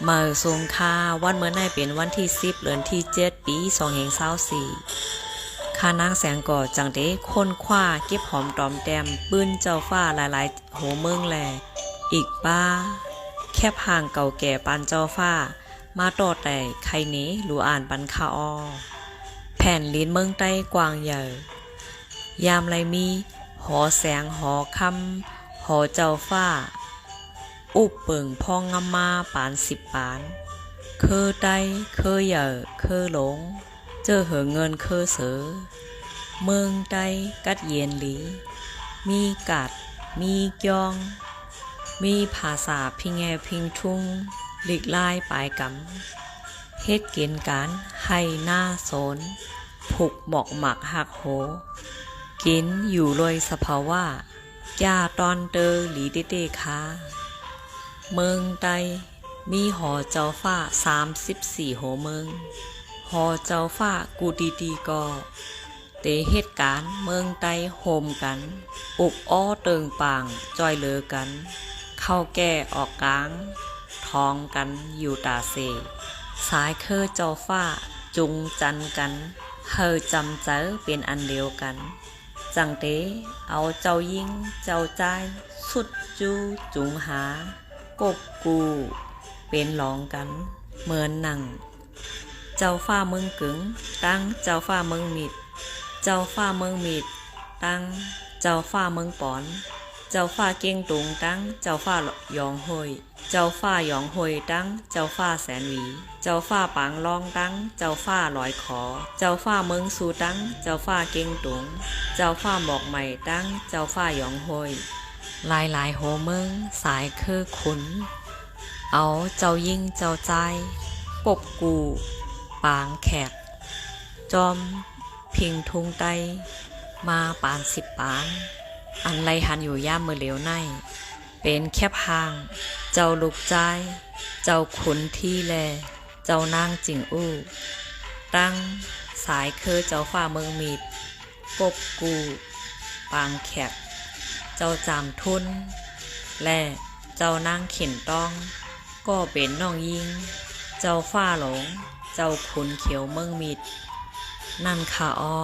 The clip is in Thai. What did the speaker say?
มาทรงค่าวันเมื่อในเป็นวันที่10เดือนที่7ปี2524ข้านางแสงก่อจังเด้ค้นคว้าเก็บหอมตอมแต้มปื้นเจ้าฟ้าหลายๆโหเมืองแลอีกป้าแคบห่างเก่าแก่ปานเจ้าฟ้ามาต่อแต่ใครนี้รู้อ่านปันคาออแผ่นลิ้นเมืองใต้กว้างใหญ่ยามไรมีหอแสงหอคำหอเจ้าฟ้าอุบเปิงพองงำมาปาน10ปานเคอใต้เคอเหย่อเคอหลงเจอเหอเงินเคอเสือเมืองใต้กัดเย็นหลีมีกัดมีกยองมีภาษาพิงแงพิงทุ่งหลีกลายปลายกำเฮ็ดเกณฑ์การให้หน้าโสนผูกหมอกหมักหักโหกินอยู่ลอยสภาวะย่าตอนเตอหลีเตเตคาเมืองใต้มีหอเจ้าฟ้า34หอเมืองหอเจ้าฟ้ากูดีก็เตเหตุการณ์เมืองใต้โฮมกันอุกอ้อเติงปางจอยเลือกันเข้าแก่ออกกลางท้องกันอยู่ตาเสสายเคอเจ้าฟ้าจุงจันกันเฮอจำเจอเป็นอันเดียวกันจังเตเอาเจ้ายิงเจ้าใจสุดจูจุงหากบกูเป็นหลองกันเหมือนหนังเจ้าฟ้าเมืองกึ๋งตั้งเจ้าฟ้าเมืองมิดเจ้าฟ้าเมืองมิดตั้งเจ้าฟ้าเมืองปอนเจ้าฟ้าเก่งตุงตั้งเจ้าฟ้ายองหอยเจ้าฟ้ายองหอยตั้งเจ้าฟ้าแสนหวีเจ้าฟ้าปางลองตั้งเจ้าฟ้าลอยขอเจ้าฟ้าเมืองสูตั้งเจ้าฟ้าเก่งตุงเจ้าฟ้าหมอกใหม่ตั้งเจ้าฟ้ายองหอยหลายโหเมืองสายคือขุนเอาเจ้ายิ่งเจ้าใจปบกูปางแขกจอมพิงทุงไตมาปาน10ปานอันไรหันอยู่ย่ามมือเหลียวในเป็นแคบห่างเจ้าลูกใจเจ้าขุนที่แลเจ้านางจิงอู้ตั้งสายเคอเจ้าฟ้าเมืองมีดปบกูปางแขกเจ้าจามทุนและเจ้านางเข็นต้องก็เป็นน้องยิงเจ้าฟ้าหลงเจ้าขุนเขียวเมืองมิดนั่นค่ะอ้อ